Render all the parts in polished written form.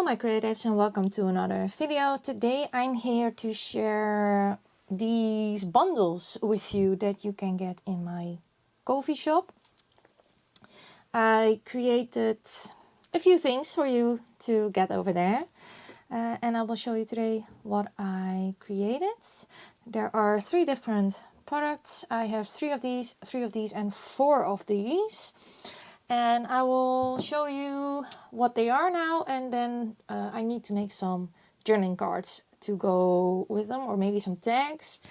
my creatives, and welcome to another video. Today I'm here to share these bundles with you that you can get in my coffee shop. I created a few things for you to get over there, and I will show you today what I created. There are 3 different products. I have 3 of these, and 4 of these. And I will show you what they are now, and then I need to make some journaling cards to go with them, or maybe some tags.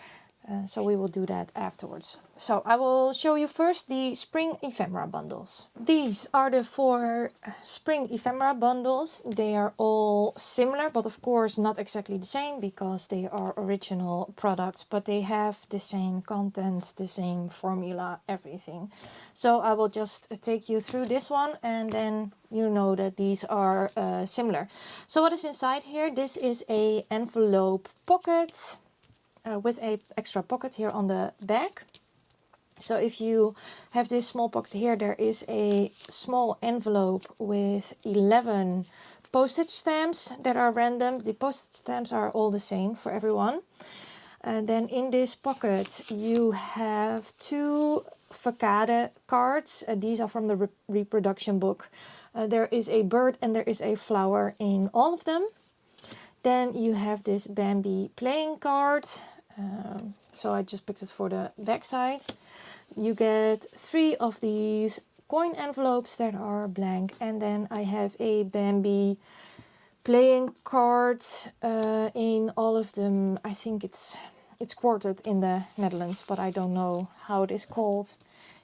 So we will do that afterwards. So I will show you first the spring ephemera bundles. These are the 4 spring ephemera bundles. They are all similar, but of course not exactly the same because they are original products, but they have the same contents, the same formula, everything. So I will just take you through this one, and then you know that these are similar. So what is inside here? This is a envelope pocket. With a extra pocket here on the back. So if you have this small pocket here, there is a small envelope with 11 postage stamps that are random. The postage stamps are all the same for everyone. And then in this pocket you have 2 facade cards. These are from the reproduction book. There is a bird and there is a flower in all of them. Then you have this Bambi playing card. So I just picked it for the back side. You get 3 of these coin envelopes that are blank, and then I have a Bambi playing card in all of them. I think it's quartered in the Netherlands, but I don't know how it is called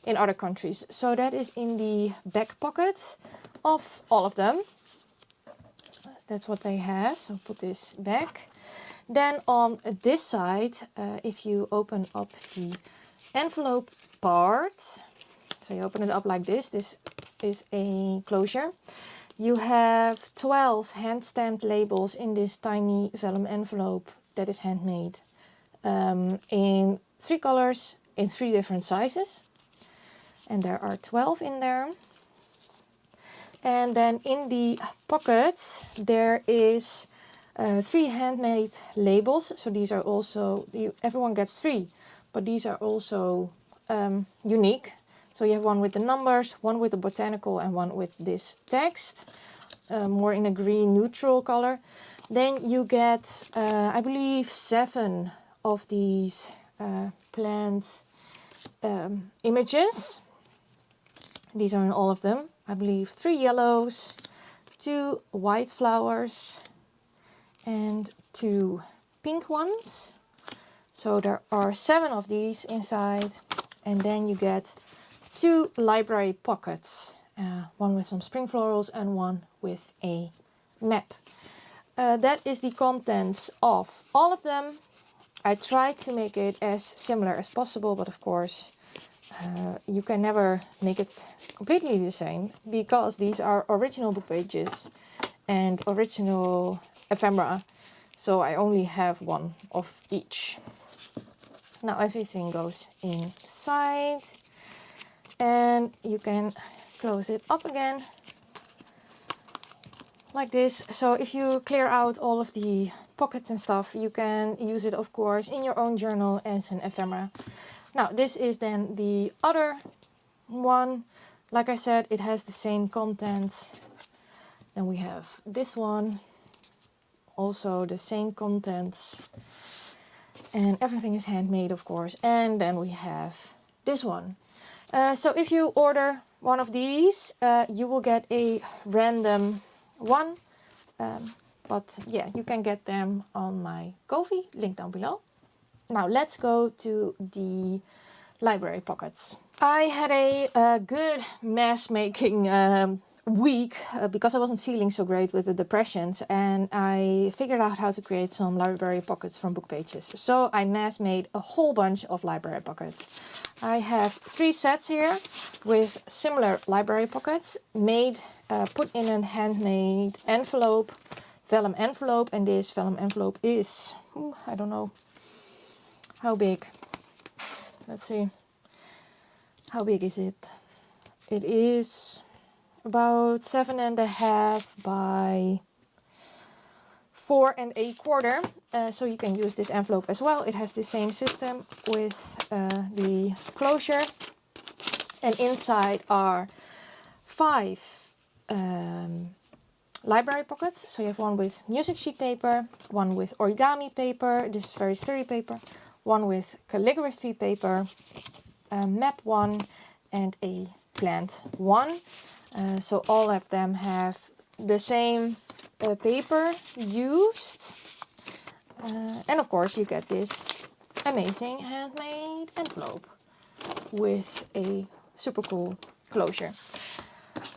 in other countries. So that is in the back pocket of all of them. That's what they have. So put this back. Then on this side, if you open up the envelope part, so you open it up like this. This is a closure. You have 12 hand stamped labels in this tiny vellum envelope that is handmade in 3 colors, in 3 different sizes. And there are 12 in there. And then in the pocket there is 3 handmade labels. So these are also, everyone gets 3, but these are also unique. So you have one with the numbers, one with the botanical, and one with this text, more in a green neutral color. Then you get, I believe, 7 of these plant images. These are in all of them. I believe 3 yellows, 2 white flowers, and 2 pink ones. So there are 7 of these inside. And then you get 2 library pockets. One with some spring florals and one with a map. That is the contents of all of them. I tried to make it as similar as possible, but of course you can never make it completely the same, because these are original book pages and original ephemera. So I only have 1 of each. Now everything goes inside, and you can close it up again like this. So if you clear out all of the pockets and stuff, you can use it, of course, in your own journal as an ephemera. Now this is then the other one. Like I said, it has the same contents. Then we have this one, also the same contents, and everything is handmade, of course. And then we have this one. So if you order one of these, you will get a random one. But yeah, you can get them on my Ko-fi, link down below. Now let's go to the library pockets. I had a good mess making week because I wasn't feeling so great with the depressions, and I figured out how to create some library pockets from book pages. So I mass made a whole bunch of library pockets. I have 3 sets here with similar library pockets made, put in a handmade envelope, vellum envelope, and this vellum envelope is, I don't know how big. Let's see. How big is it? It is about 7.5 by 4¼ so you can use this envelope as well. It has the same system with the closure, and inside are 5 library pockets. So you have one with music sheet paper, one with origami paper, this is very sturdy paper, one with calligraphy paper, a map one, and a plant one. So all of them have the same paper used. And of course you get this amazing handmade envelope with a super cool closure.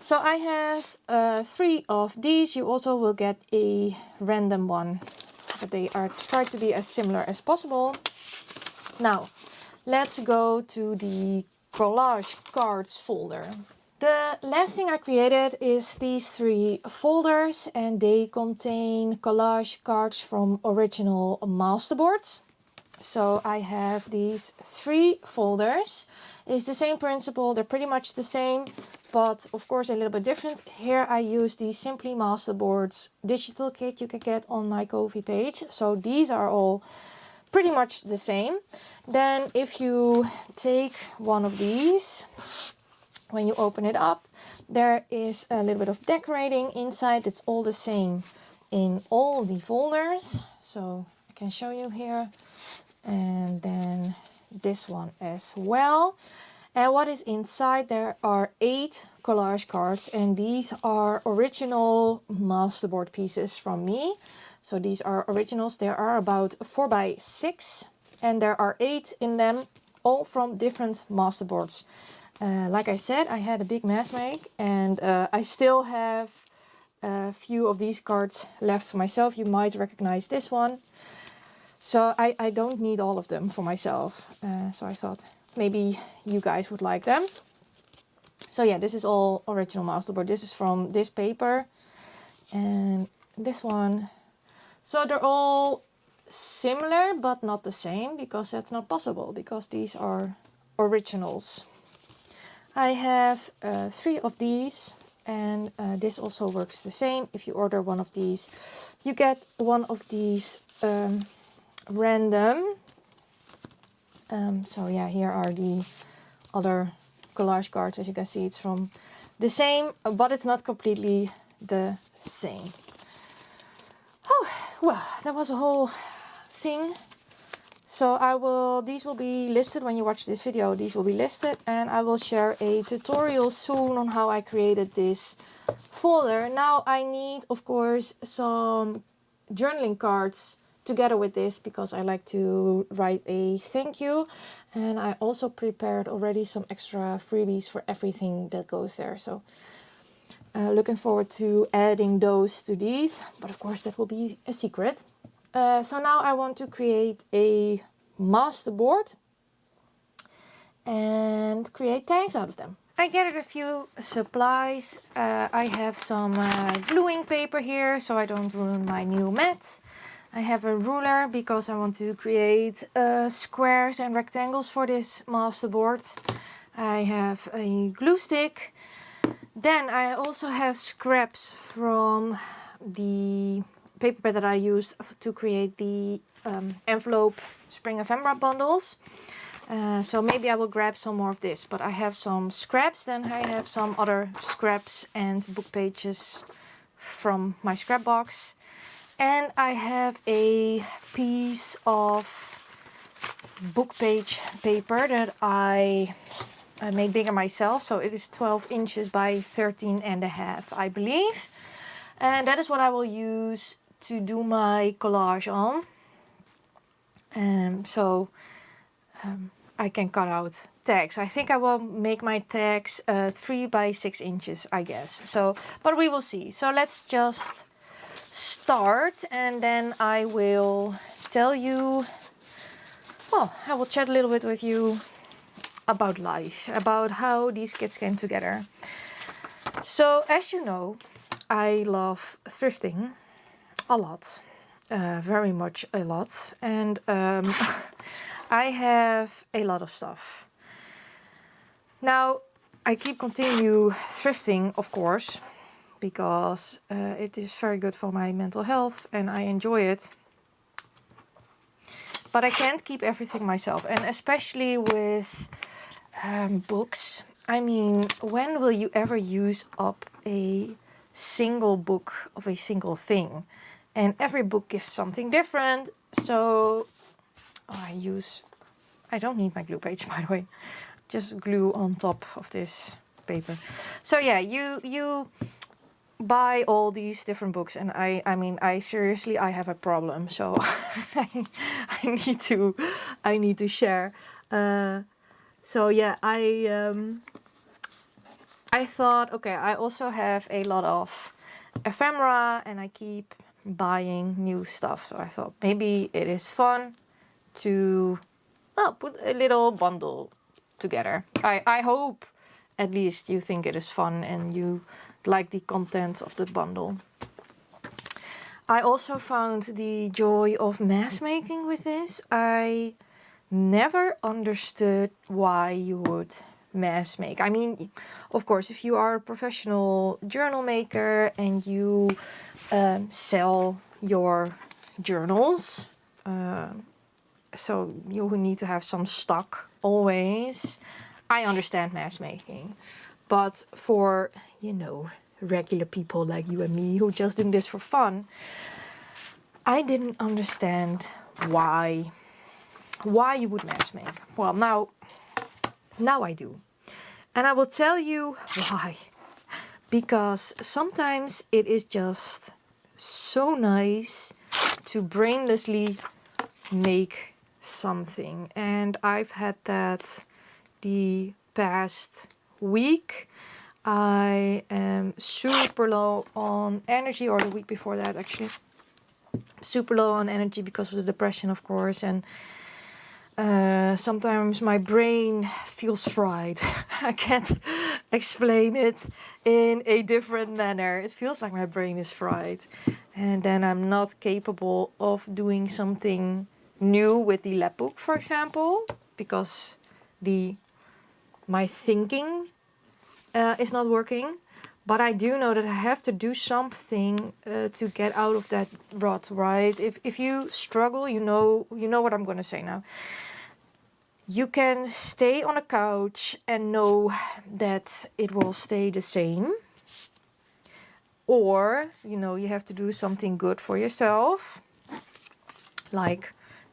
So I have 3 of these. You also will get a random one, but they are tried to be as similar as possible. Now let's go to the collage cards folder. The last thing I created is these 3 folders, and they contain collage cards from original masterboards. So I have these 3 folders. It's the same principle, they're pretty much the same, but of course a little bit different. Here I use the Simply Masterboards digital kit you can get on my Ko-fi page. So these are all pretty much the same. Then if you take one of these, when you open it up, there is a little bit of decorating inside. It's all the same in all the folders. So I can show you here. And then this one as well. And what is inside, there are 8 collage cards, and these are original masterboard pieces from me. So these are originals. There are about 4 by 6, and there are 8 in them, all from different masterboards. Like I said, I had a big mass make, and I still have a few of these cards left for myself. You might recognize this one. So I don't need all of them for myself. So I thought maybe you guys would like them. So yeah, this is all original masterboard. This is from this paper and this one. So they're all similar but not the same, because that's not possible, because these are originals. I have 3 of these, and this also works the same. If you order one of these, you get one of these random. So yeah, here are the other collage cards. As you can see, it's from the same, but it's not completely the same. Oh, well, that was a whole thing. So these will be listed when you watch this video. These will be listed, and I will share a tutorial soon on how I created this folder. Now I need, of course, some journaling cards together with this, because I like to write a thank you, and I also prepared already some extra freebies for everything that goes there. So looking forward to adding those to these, but of course that will be a secret. So now I want to create a masterboard and create tags out of them. I gathered a few supplies. I have some gluing paper here so I don't ruin my new mat. I have a ruler because I want to create squares and rectangles for this masterboard. I have a glue stick. Then I also have scraps from the paper that I used to create the envelope spring ephemera bundles. So maybe I will grab some more of this, but I have some scraps. Then I have some other scraps and book pages from my scrap box. And I have a piece of book page paper that I made bigger myself. So it is 12 inches by 13.5, I believe. And that is what I will use to do my collage on. I can cut out tags. I think I will make my tags 3 by 6 inches, I guess. So, but we will see. So let's just start, and then I will tell you, well, I will chat a little bit with you about life, about how these kits came together. So as you know, I love thrifting a lot, very much a lot, and I have a lot of stuff. Now I continue thrifting, of course, because it is very good for my mental health and I enjoy it. But I can't keep everything myself, and especially with books. I mean, when will you ever use up a single book of a single thing? And every book gives something different. So I don't need my glue page, by the way. Just glue on top of this paper. So yeah, you buy all these different books, and I mean, I seriously, I have a problem. So I need to share. So yeah, I thought, okay, I also have a lot of ephemera and I keep buying new stuff. So I thought maybe it is fun to put a little bundle together. I hope at least you think it is fun and you like the content of the bundle. I also found the joy of mass making with this. I never understood why you would mass make. I mean, of course, if you are a professional journal maker and you sell your journals, so you need to have some stock always. I understand mass making, but for, you know, regular people like you and me who just doing this for fun, I didn't understand why you would mass make. Well, now I do. And I will tell you why. Because sometimes it is just so nice to brainlessly make something. And I've had that the past week. I am super low on energy, or the week before that actually. Super low on energy because of the depression, of course, and sometimes my brain feels fried. I can't explain it in a different manner. It feels like my brain is fried, and then I'm not capable of doing something new with the lab book, for example, because my thinking is not working. But I do know that I have to do something to get out of that rut, right? If you struggle, you know what I'm going to say now. You can stay on a couch and know that it will stay the same. Or, you have to do something good for yourself. Like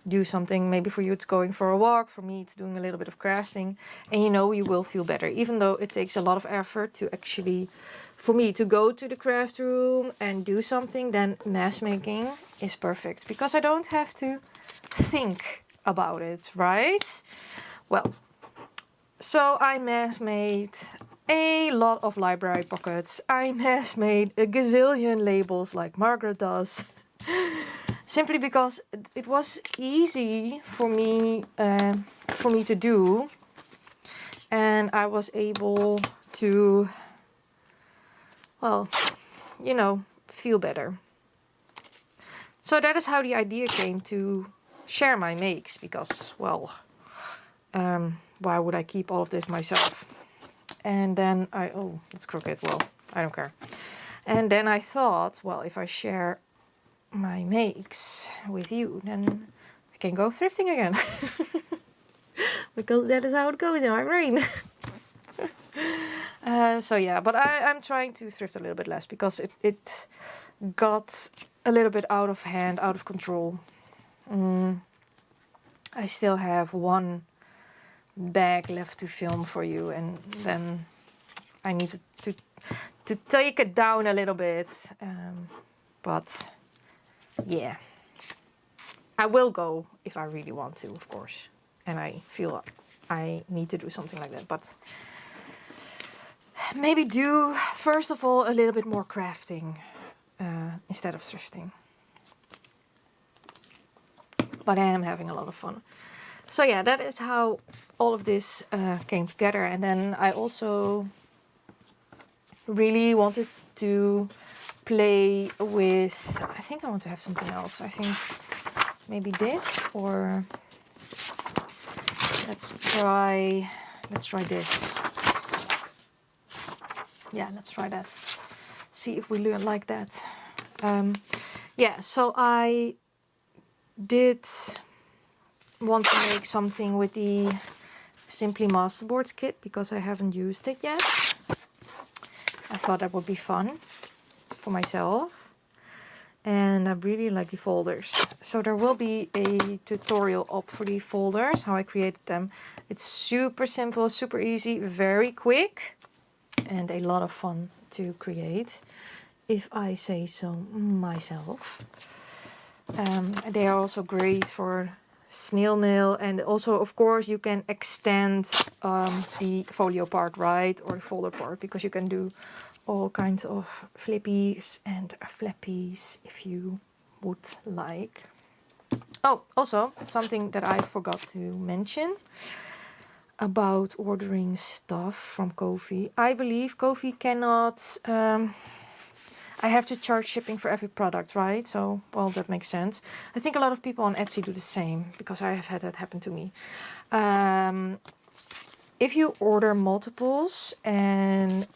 do something, maybe for you it's going for a walk, for me it's doing a little bit of crafting. And you will feel better. Even though it takes a lot of effort to actually, for me to go to the craft room and do something, then mass making is perfect. Because I don't have to think about it, right? Well, so I mass made a lot of library pockets. I mass made a gazillion labels like Margaret does. Simply because it was easy for me to do, and I was able to, well, feel better. So that is how the idea came to share my makes, because, well, why would I keep all of this myself? And then it's crooked. Well, I don't care. And then I thought, well, if I share my makes with you, then I can go thrifting again. Because that is how it goes in my brain. So yeah, but I'm trying to thrift a little bit less, because it got a little bit out of hand, out of control. I still have one bag left to film for you, and then I need to take it down a little bit. But yeah, I will go if I really want to, of course, and I feel I need to do something like that. But maybe do first of all a little bit more crafting instead of thrifting. But I am having a lot of fun. So yeah, that is how all of this came together. And then I also really wanted to play with, I think I want to have something else. I think maybe this, or let's try this. Yeah, let's try that. see if we learn like that. Yeah, so I did want to make something with the Simply Masterboard kit because I haven't used it yet. I thought that would be fun for myself. And I really like the folders. So there will be a tutorial up for the folders, how I created them. It's super simple, super easy, very quick, and a lot of fun to create, if I say so myself. They are also great for snail mail, and also of course you can extend the folio part, right, or the folder part, because you can do all kinds of flippies and flappies if you would like. Oh, also something that I forgot to mention about ordering stuff from Ko-fi. I believe Ko-fi cannot, I have to charge shipping for every product, right? So, well, that makes sense. I think a lot of people on Etsy do the same, because I have had that happen to me. If you order multiples and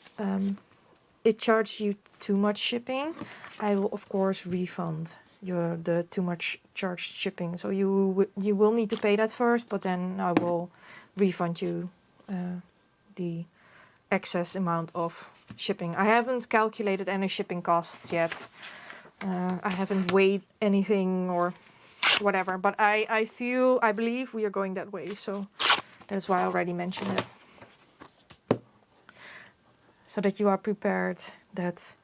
it charges you too much shipping, I will of course refund the too much charged shipping. So you will need to pay that first, but then I will refund you the excess amount of shipping. I haven't calculated any shipping costs yet. I haven't weighed anything or whatever, but I believe we are going that way, so that's why I already mentioned it. So that you are prepared that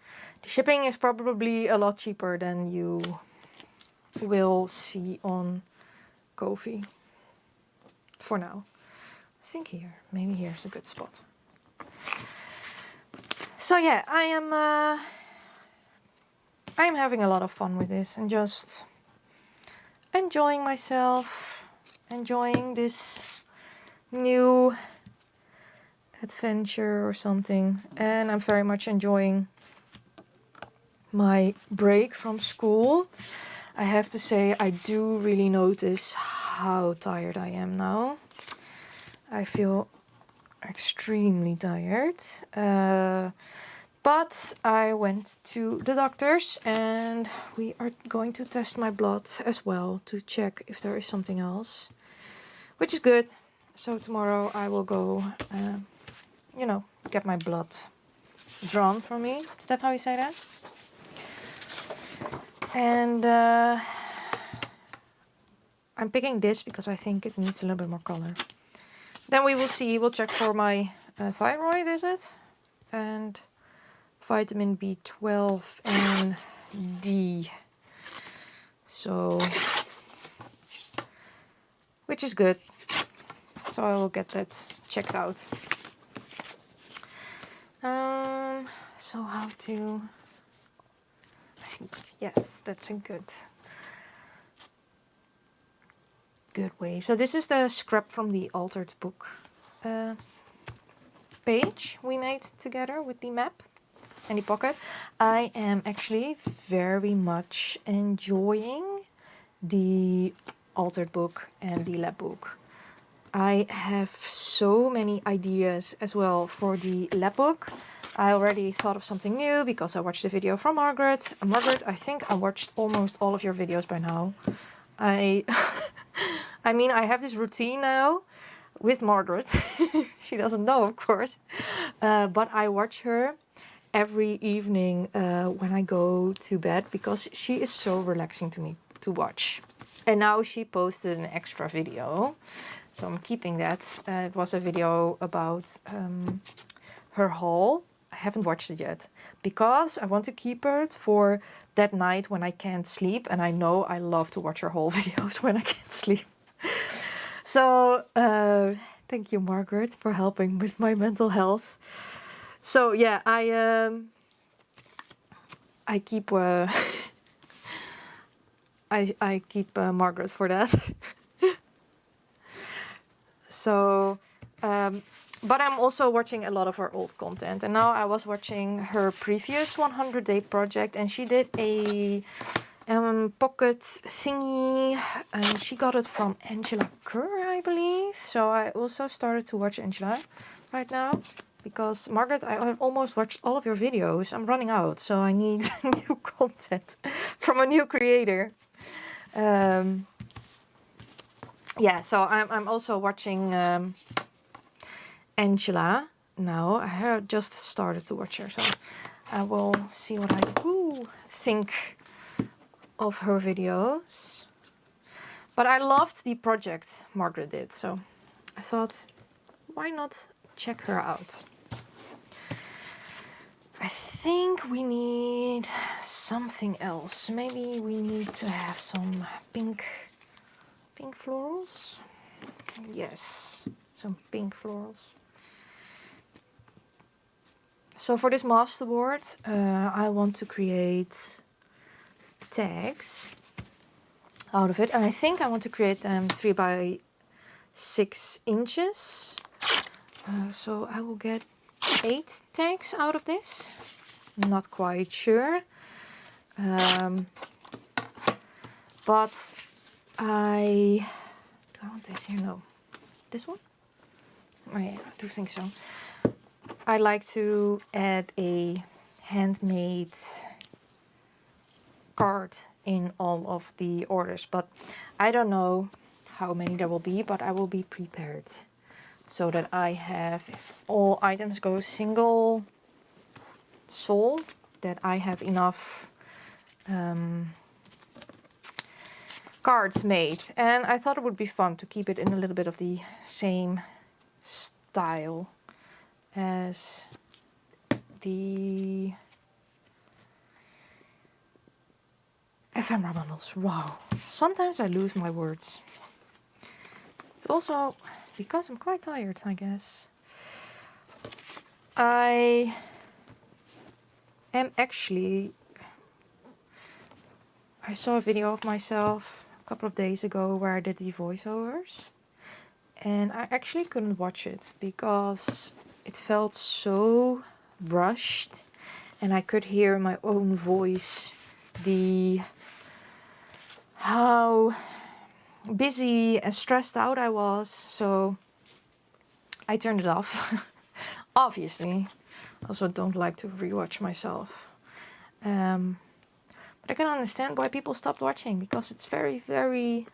the shipping is probably a lot cheaper than you will see on Ko-fi. For now. I think here, maybe here's a good spot. So yeah, I am having a lot of fun with this and just enjoying myself, enjoying this new adventure or something. And I'm very much enjoying my break from school. I have to say, I do really notice how tired I am now. I feel extremely tired. But I went to the doctor's and we are going to test my blood as well to check if there is something else, which is good. So tomorrow I will go, you know, get my blood drawn from me. Is that how you say that? And I'm picking this because I think it needs a little bit more color. Then we will see. We'll check for my thyroid, is it? And vitamin B12 and D. So, which is good. So I will get that checked out. So how to... I think, yes, that's a good way. So this is the scrap from the altered book page we made together with the map and the pocket. I am actually very much enjoying the altered book and the lab book. I have so many ideas as well for the lab book. I already thought of something new because I watched a video from Margaret. Margaret, I think I watched almost all of your videos by now. I mean, I have this routine now with Margaret. She doesn't know, of course. But I watch her every evening when I go to bed because she is so relaxing to me to watch. And now she posted an extra video. So I'm keeping that. It was a video about her haul. I haven't watched it yet because I want to keep it for that night when I can't sleep. And I know I love to watch her haul videos when I can't sleep. So thank you, Margaret, for helping with my mental health. So yeah, I keep I keep Margaret for that. So, but I'm also watching a lot of her old content. And now I was watching her previous 100-day project. And she did a pocket thingy. And she got it from Angela Kerr, I believe. So I also started to watch Angela right now. because Margaret, I have almost watched all of your videos. I'm running out, so I need new content from a new creator. Yeah, so I'm also watching Angela now. I have just started to watch her, so I will see what I think of her videos. But I loved the project Margaret did, so I thought, why not check her out? I think we need something else. Maybe we need to have some pink florals. Yes, some pink florals. So for this masterboard, I want to create tags out of it, and I think I want to create them 3 by 6 inches. So I will get 8 tags out of this. Not quite sure, but do I want this here? No, this one. Oh yeah, I do think so. I like to add a handmade card in all of the orders, but I don't know how many there will be, but I will be prepared so that I have, if all items go single sold, that I have enough cards made. And I thought it would be fun to keep it in a little bit of the same style as the ephemera bundles. Wow, sometimes I lose my words. It's also because I'm quite tired, I guess. I saw a video of myself a couple of days ago where I did the voiceovers, and I actually couldn't watch it because it felt so rushed, and I could hear my own voice how busy and stressed out I was, so I turned it off. Obviously, I also don't like to rewatch myself. But I can understand why people stopped watching, because it's very, very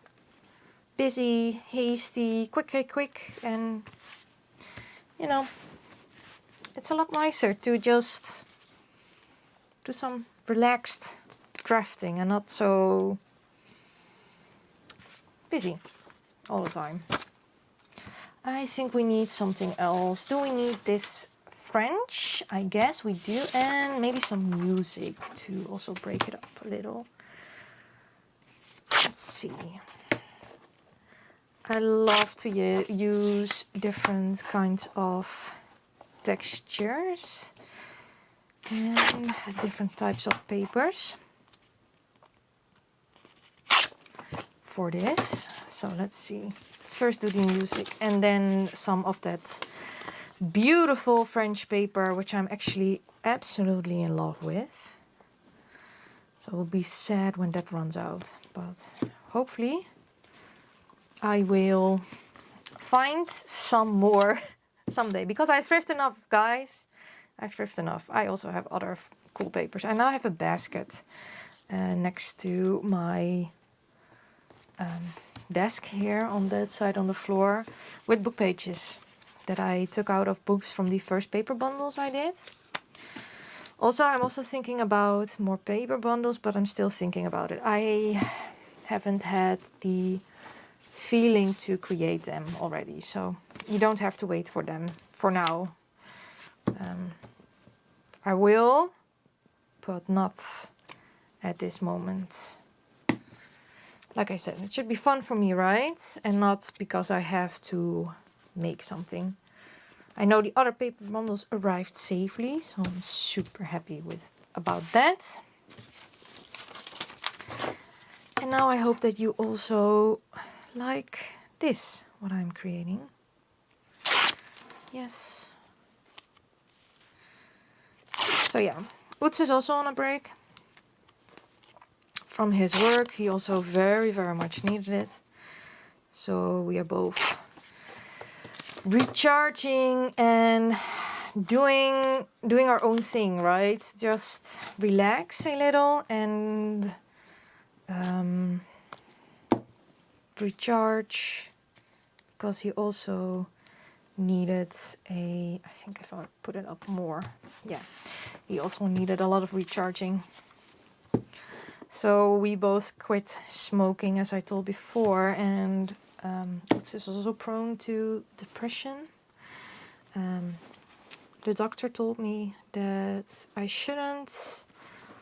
busy, hasty, quick, and you know, it's a lot nicer to just do some relaxed drafting and not so busy all the time. I think we need something else. Do we need this French? I guess we do, and maybe some music to also break it up a little. Let's see. I love to use different kinds of textures and different types of papers for this. So let's see. Let's first do the music and then some of that beautiful French paper, which I'm actually absolutely in love with. So I'll be sad when that runs out, but hopefully I will find some more someday, because I thrift enough, guys. I thrift enough. I also have other cool papers. I now have a basket next to my desk here on that side on the floor with book pages that I took out of books from the first paper bundles I did. Also, I'm also thinking about more paper bundles, but I'm still thinking about it. I haven't had the feeling to create them already, so you don't have to wait for them for now. I will, but not at this moment. Like I said, it should be fun for me, right? And not because I have to make something. I know the other paper bundles arrived safely, so I'm super happy about that. And now I hope that you also like this, what I'm creating. Yes. So yeah, Utz is also on a break from his work. He also very, very much needed it. So we are both recharging and doing our own thing, right? Just relax a little and recharge, because he also needed I think if I put it up more, yeah, he also needed a lot of recharging. So we both quit smoking, as I told before, and Otis is also prone to depression. The doctor told me that I shouldn't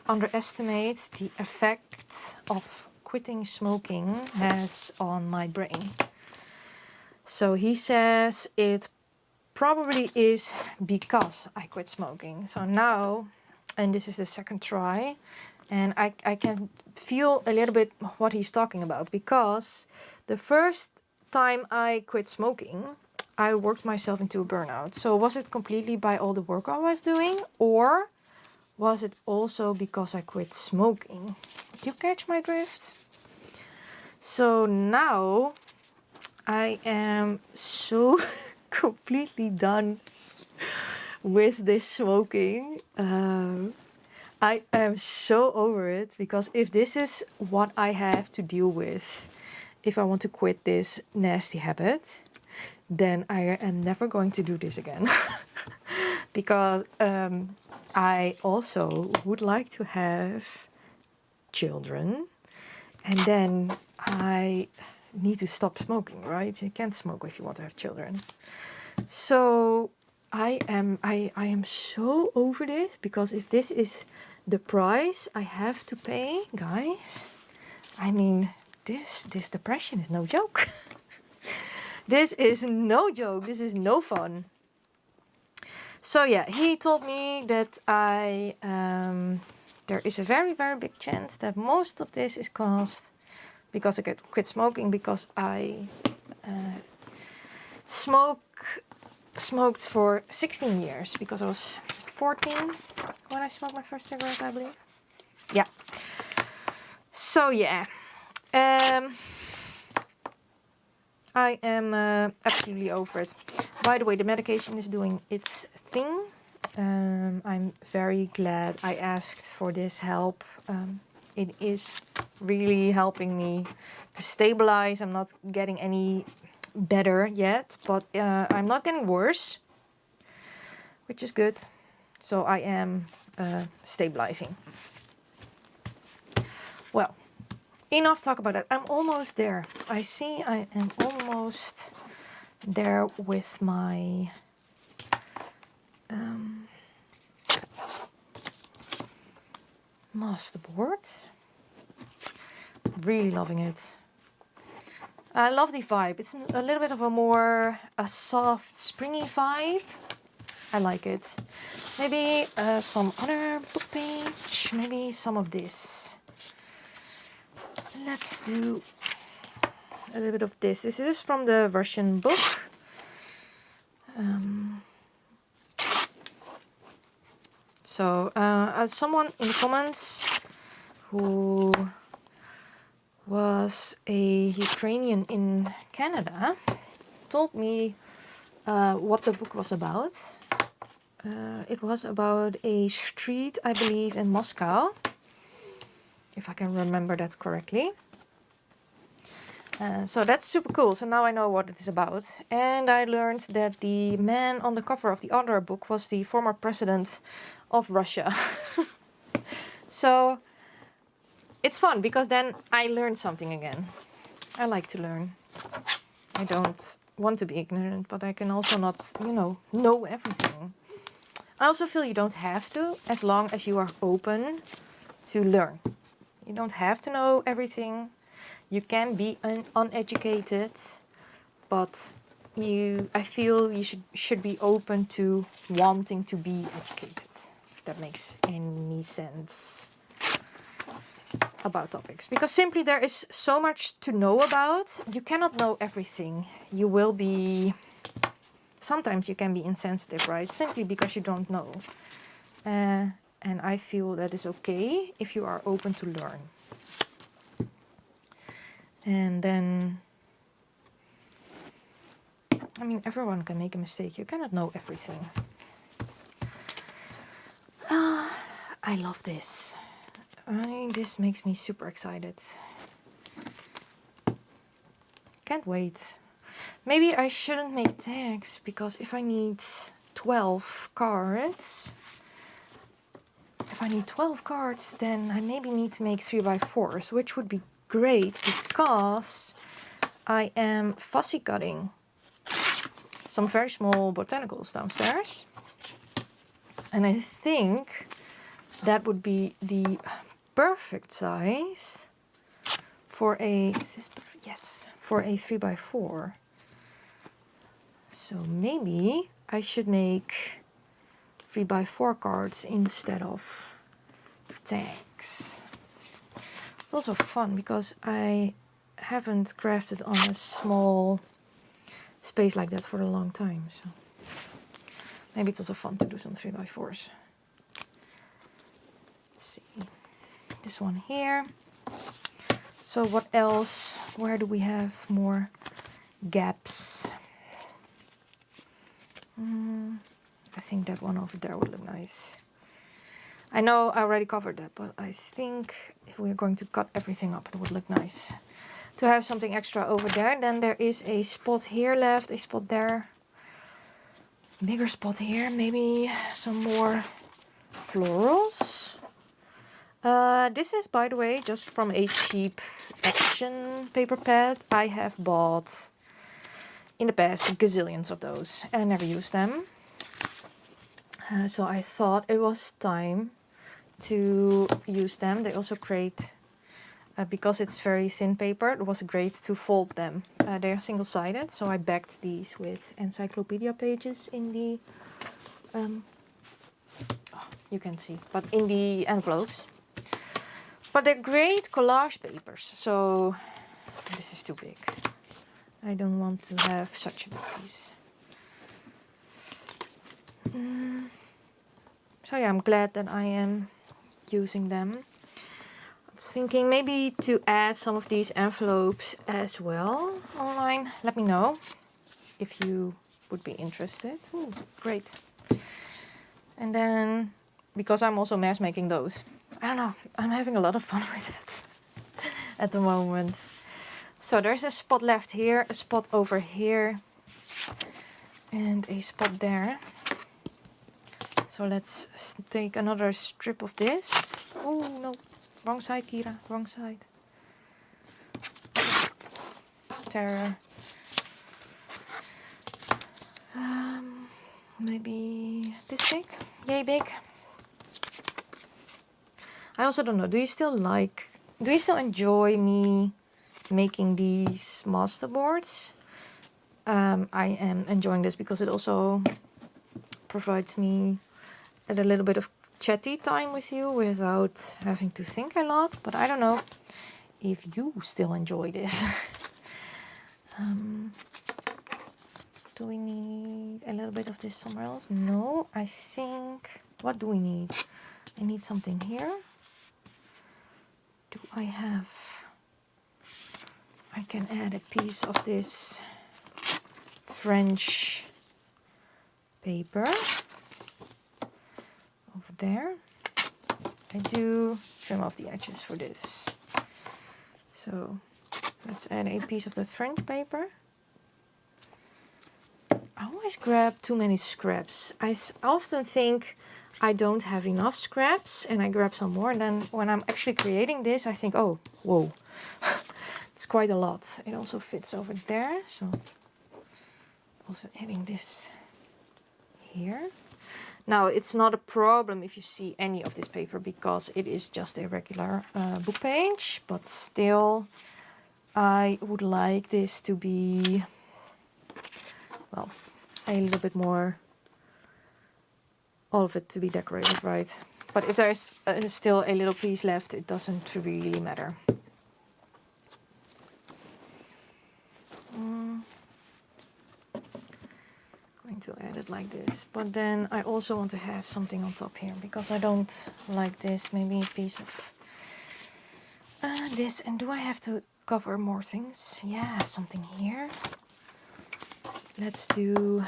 underestimate the effect of quitting smoking has on my brain. So he says it probably is because I quit smoking. So now, and this is the second try, and I can feel a little bit what he's talking about, because the first time I quit smoking, I worked myself into a burnout. So was it completely by all the work I was doing, or was it also because I quit smoking? Do you catch my drift? So now I am so completely done with this smoking. I am so over it, because if this is what I have to deal with if I want to quit this nasty habit, then I am never going to do this again. Because I also would like to have children, and then I need to stop smoking, right? You can't smoke if you want to have children. So I am so over this, because if this is the price I have to pay, guys, I mean, this depression is no joke. This is no joke. This is no fun. So yeah, he told me that there is a very, very big chance that most of this is caused because I quit smoking, because I smoked for 16 years, because I was 14 when I smoked my first cigarette, I believe. Yeah. So yeah, I am absolutely over it. By the way, the medication is doing its thing. I'm very glad I asked for this help. It is really helping me to stabilize. I'm not getting any better yet, but I'm not getting worse, which is good. So I am stabilizing. Well, enough talk about that. I'm almost there. I see I am almost there with my masterboard. Really loving it. I love the vibe. It's a little bit of a soft, springy vibe. I like it. Maybe some other book page. Maybe some of this. Let's do a little bit of this. This is from the Russian book. So someone in the comments who was a Ukrainian in Canada told me what the book was about. It was about a street, I believe, in Moscow, if I can remember that correctly. So that's super cool. So now I know what it is about. And I learned that the man on the cover of the other book was the former president of Russia. So it's fun, because then I learned something again. I like to learn. I don't want to be ignorant, but I can also not, know everything. I also feel you don't have to, as long as you are open to learn. You don't have to know everything. You can be uneducated, but I feel you should be open to wanting to be educated, if that makes any sense about topics. Because simply there is so much to know about. You cannot know everything. You will be... Sometimes you can be insensitive, right? Simply because you don't know. And I feel that is okay if you are open to learn. And then, I mean, everyone can make a mistake. You cannot know everything. I love this. This makes me super excited. Can't wait. Maybe I shouldn't make tags, because if I need 12 cards, then I maybe need to make 3x4s, which would be great because I am fussy cutting some very small botanicals downstairs. And I think that would be the perfect size for a, is this perfect? Yes, for a 3x4. So maybe I should make 3x4 cards instead of tags. It's also fun because I haven't crafted on a small space like that for a long time. So maybe it's also fun to do some 3x4s. Let's see. This one here. So what else? Where do we have more gaps? I think that one over there would look nice. I know I already covered that, but I think if we're going to cut everything up, it would look nice to have something extra over there. Then there is a spot here left, a spot there, bigger spot here, maybe some more florals. This is, by the way, just from a cheap Action paper pad. I have bought in the past gazillions of those and I never used them. So I thought it was time to use them. They also great, because it's very thin paper, it was great to fold them. They're single-sided, so I backed these with encyclopedia pages in the, you can see, but in the envelopes. But they're great collage papers, so this is too big. I don't want to have such a big piece. So yeah, I'm glad that I am using them. I'm thinking maybe to add some of these envelopes as well online. Let me know if you would be interested. Ooh, great. And then, because I'm also mass making those, I don't know, I'm having a lot of fun with it at the moment. So there's a spot left here, a spot over here, and a spot there. So let's take another strip of this. Oh no, wrong side, Kyra, wrong side. Terror. Maybe this big? Yay big. I also don't know, do you still enjoy me making these masterboards? I am enjoying this because it also provides me a little bit of chatty time with you without having to think a lot. But I don't know if you still enjoy this. Do we need a little bit of this somewhere else? No, I think, what do we need? I need something here. Do I have, I can add a piece of this French paper over there. I do trim off the edges for this. So let's add a piece of that French paper. I always grab too many scraps. I often think I don't have enough scraps and I grab some more, and then when I'm actually creating this I think, oh, whoa, it's quite a lot. It also fits over there, so also adding this here. Now it's not a problem if you see any of this paper because it is just a regular book page, but still I would like this to be, well, a little bit more, all of it to be decorated, right? But if there's still a little piece left, it doesn't really matter. Going to add it like this, but then I also want to have something on top here because I don't like this. Maybe a piece of this. And do I have to cover more things? Yeah, something here. Let's do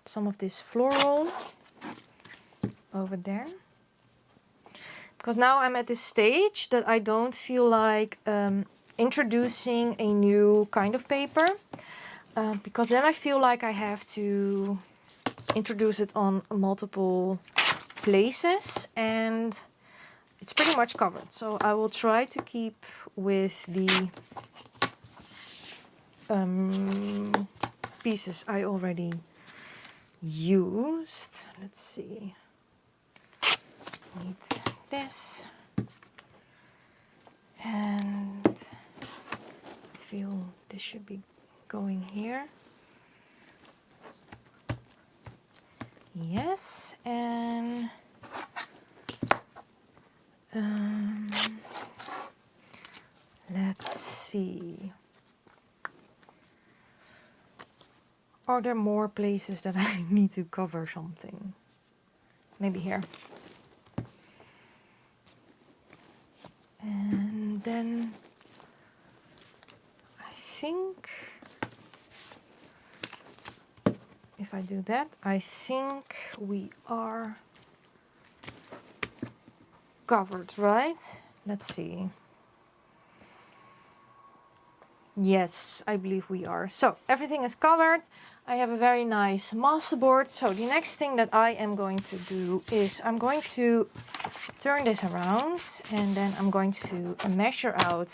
some of this floral over there. because now I'm at this stage that I don't feel like introducing a new kind of paper, because then I feel like I have to introduce it on multiple places and it's pretty much covered. So I will try to keep with the pieces I already used. Let's see. Need this. And I feel this should be going here. Yes, and let's see. Are there more places that I need to cover something? Maybe here. And then I think if I do that, I think we are covered, right? Let's see. Yes, I believe we are. So everything is covered. I have a very nice masterboard. So the next thing that I am going to do is I'm going to turn this around and then I'm going to measure out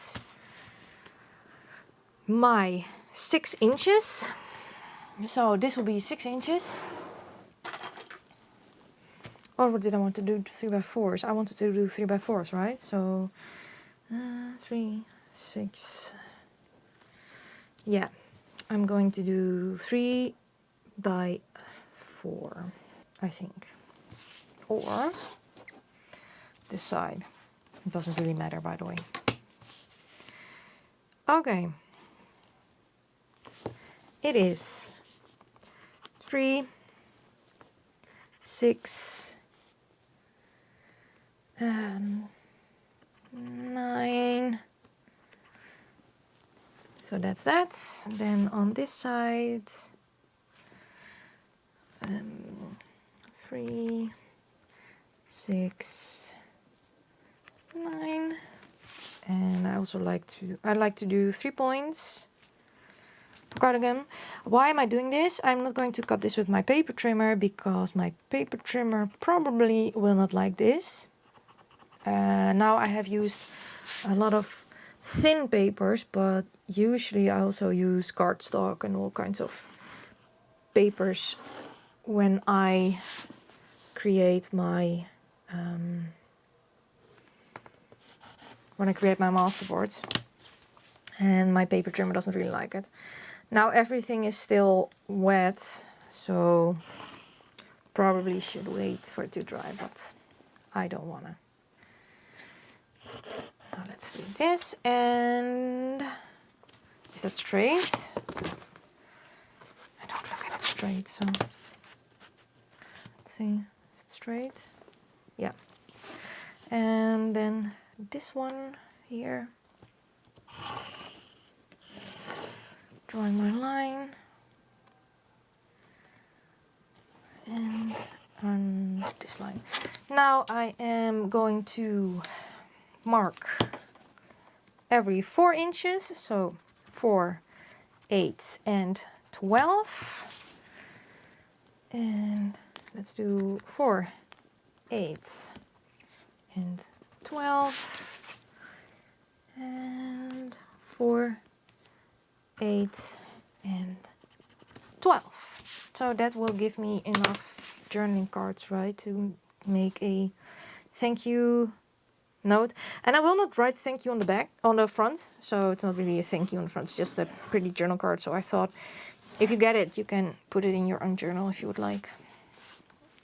my 6 inches. So this will be 6 inches. Or did I want to do 3x4s? I wanted to do 3x4s, right? So 3, 6. Yeah, I'm going to do 3 by 4, I think. Or this side. It doesn't really matter, by the way. Okay. It is 3, 6, 9. So that's that. Then on this side, 3, 6, 9. And I also like to do 3 points cardigan. Why am I doing this? I'm not going to cut this with my paper trimmer because my paper trimmer probably will not like this. Now I have used a lot of thin papers, but usually I also use cardstock and all kinds of papers when I create my masterboards, and my paper trimmer doesn't really like it. Now everything is still wet, so probably should wait for it to dry, but I don't wanna. Now let's do this, and is that straight? I don't look at it straight, so let's see, is it straight? Yeah. And then this one here, drawing my line, and on this line. Now I am going to mark every 4 inches, so 4, 8, and 12. And let's do 4, 8, and 12, and 4, 8, and 12. So that will give me enough journaling cards, right, to make a thank you note. And I will not write thank you on the back, on the front, so it's not really a thank you on the front, it's just a pretty journal card. So I thought if you get it, you can put it in your own journal if you would like,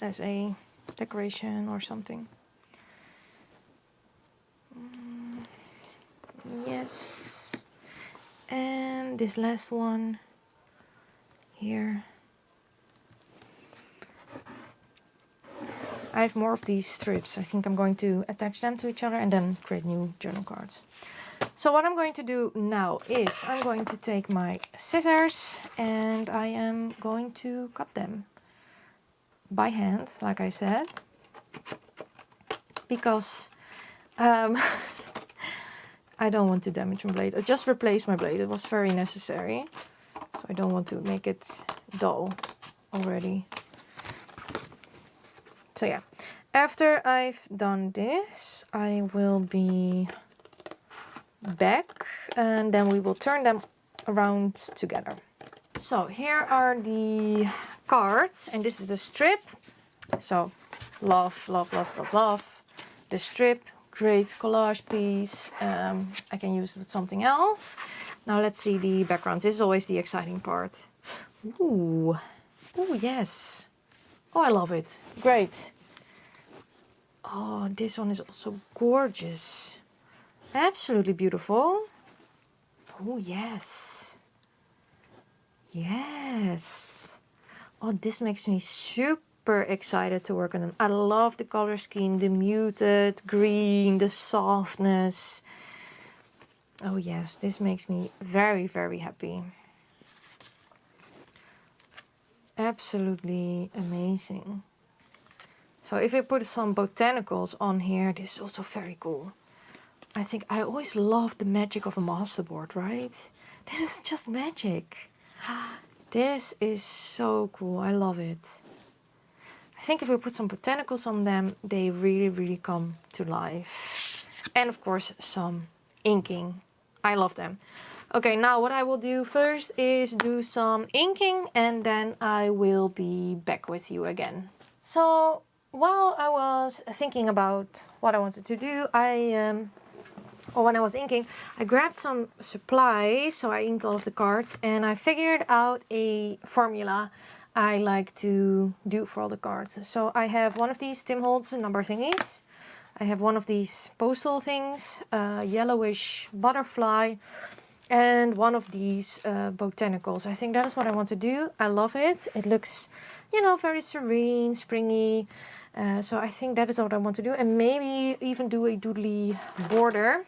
as a decoration or something. Yes. And this last one here, I have more of these strips. I think I'm going to attach them to each other and then create new journal cards. So what I'm going to do now is I'm going to take my scissors and I am going to cut them by hand, like I said, because Um, I don't want to damage my blade. I just replaced my blade. It was very necessary. So I don't want to make it dull already. So yeah, after I've done this, I will be back and then we will turn them around together. So here are the cards and this is the strip. So love, love, love, love, love. The strip, great collage piece. I can use it with something else. Now let's see the backgrounds. This is always the exciting part. Ooh, oh yes. Oh, I love it. Great. Oh, this one is also gorgeous. Absolutely beautiful. Oh, yes. Yes. Oh, this makes me super excited to work on them. I love the color scheme, the muted green, the softness. Oh, yes, this makes me very, very happy. Absolutely amazing. So if I put some botanicals on here, this is also very cool. I think I always love the magic of a masterboard, right? This is just magic. This is so cool. I love it. I think if we put some botanicals on them, they really, really come to life. And of course, some inking. I love them. Okay, now what I will do first is do some inking and then I will be back with you again. So while I was thinking about what I wanted to do, or when I was inking, I grabbed some supplies, so I inked all of the cards, and I figured out a formula I like to do for all the cards. So I have one of these Tim Holtz number thingies. I have one of these postal things, yellowish butterfly, and one of these botanicals. I think that is what I want to do. I love it. It looks, you know, very serene, springy. So I think that is what I want to do. And maybe even do a doodly border.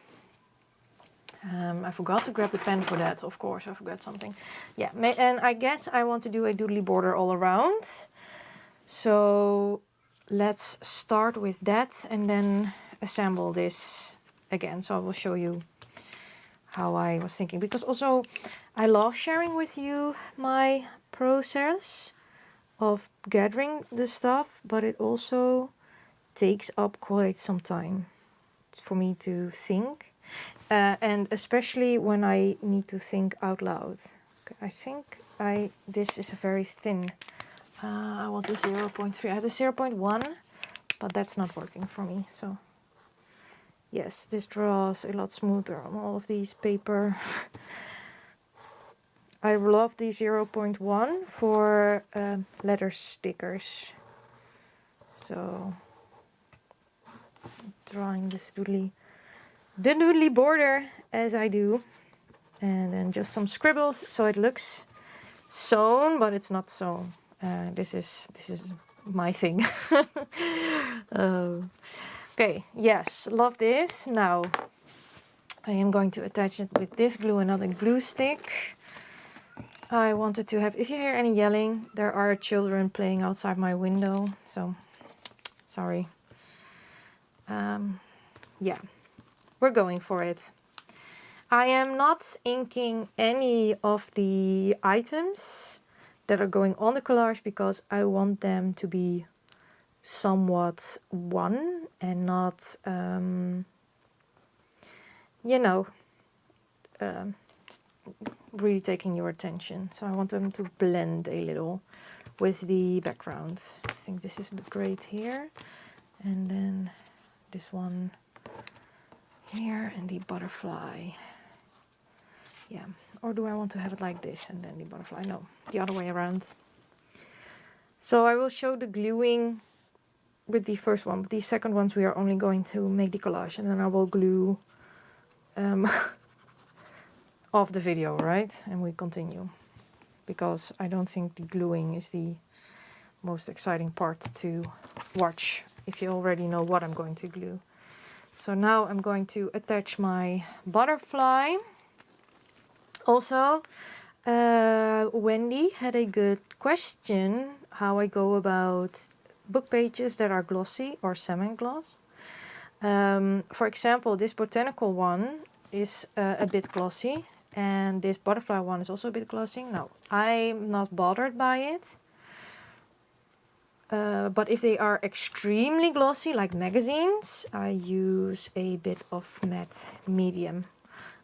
I forgot to grab the pen for that, of course, I forgot something. Yeah, and I guess I want to do a doodly border all around. So let's start with that and then assemble this again. So I will show you how I was thinking. Because also I love sharing with you my process of gathering the stuff, but it also takes up quite some time for me to think. And especially when I need to think out loud. Okay, I think this is a very thin. I want the 0.3. I have the 0.1, but that's not working for me. So yes, this draws a lot smoother on all of these paper. I love the 0.1 for letter stickers. So drawing this the doodly border as I do, and then just some scribbles so it looks sewn, but it's not sewn. This is my thing. Okay, yes, love this. Now I am going to attach it with this glue, another glue stick. I wanted to have, if you hear any yelling, there are children playing outside my window, so sorry. Yeah, we're going for it. I am not inking any of the items that are going on the collage because I want them to be somewhat one and not, you know, really taking your attention. So I want them to blend a little with the background. I think this is great here. And then this one here and the butterfly. Yeah, or do I want to have it like this and then the butterfly? No, the other way around. So I will show the gluing with the first one, but the second ones we are only going to make the collage, and then I will glue off the video, right? And we continue, because I don't think the gluing is the most exciting part to watch if you already know what I'm going to glue. So now I'm going to attach my butterfly. Also, Wendy had a good question how I go about book pages that are glossy or semi-gloss. For example, this botanical one is a bit glossy, and this butterfly one is also a bit glossy. No, I'm not bothered by it. But if they are extremely glossy, like magazines, I use a bit of matte medium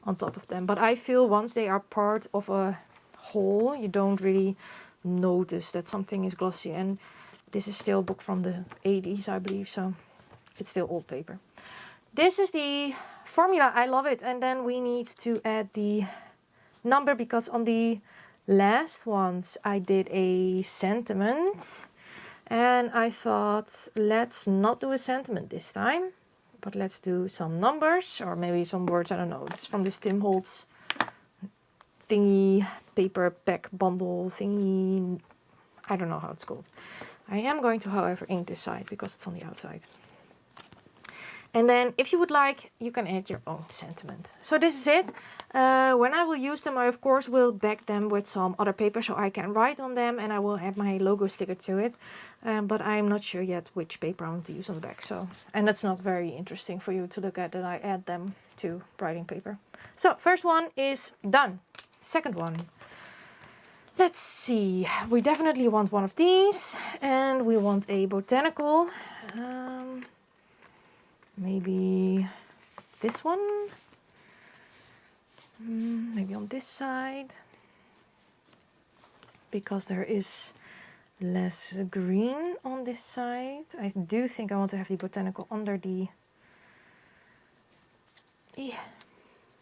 on top of them. But I feel once they are part of a whole, you don't really notice that something is glossy. And this is still a book from the 80s, I believe, so it's still old paper. This is the formula. I love it. And then we need to add the number, because on the last ones I did a sentiment. And I thought, let's not do a sentiment this time, but let's do some numbers or maybe some words. I don't know. It's from this Tim Holtz thingy, paper pack bundle thingy. I don't know how it's called. I am going to, however, ink this side because it's on the outside. And then if you would like, you can add your own sentiment. So this is it. When I will use them, I of course will back them with some other paper so I can write on them, and I will add my logo sticker to it. But I'm not sure yet which paper I want to use on the back. And that's not very interesting for you to look at, that I add them to writing paper. So first one is done. Second one. Let's see. We definitely want one of these, and we want a botanical. Maybe this one, maybe on this side, because there is less green on this side. I do think I want to have the botanical under the,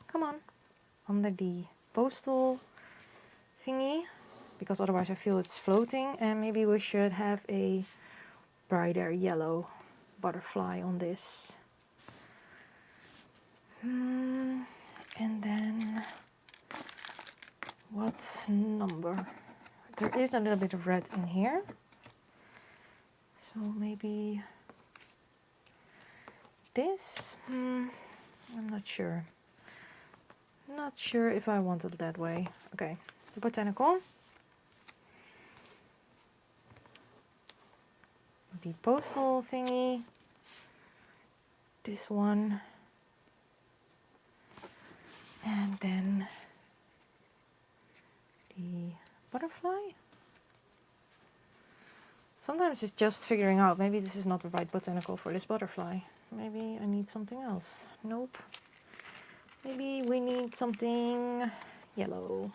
come on, under the postal thingy, because otherwise I feel it's floating. And maybe we should have a brighter yellow butterfly on this. And then what number? There is a little bit of red in here, so maybe this. I'm not sure. Not sure if I want it that way. Okay, the botanical, the postal thingy, this one. And then the butterfly. Sometimes it's just figuring out, maybe this is not the right botanical for this butterfly. Maybe I need something else. Nope. Maybe we need something yellow.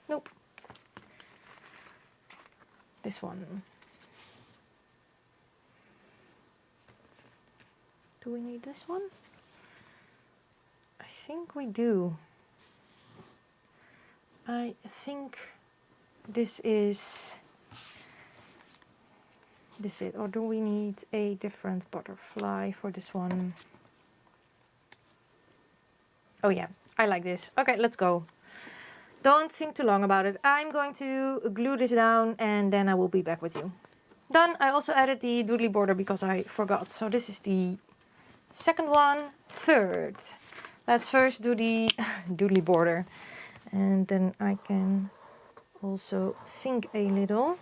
Nope. This one. Do we need this one? I think we do. I think this is it, or do we need a different butterfly for this one? Oh yeah, I like this. Okay, let's go. Don't think too long about it. I'm going to glue this down and then I will be back with you. Done. I also added the doodly border because I forgot. So this is the second one. Third. Let's first do the doodly border. And then I can also think a little.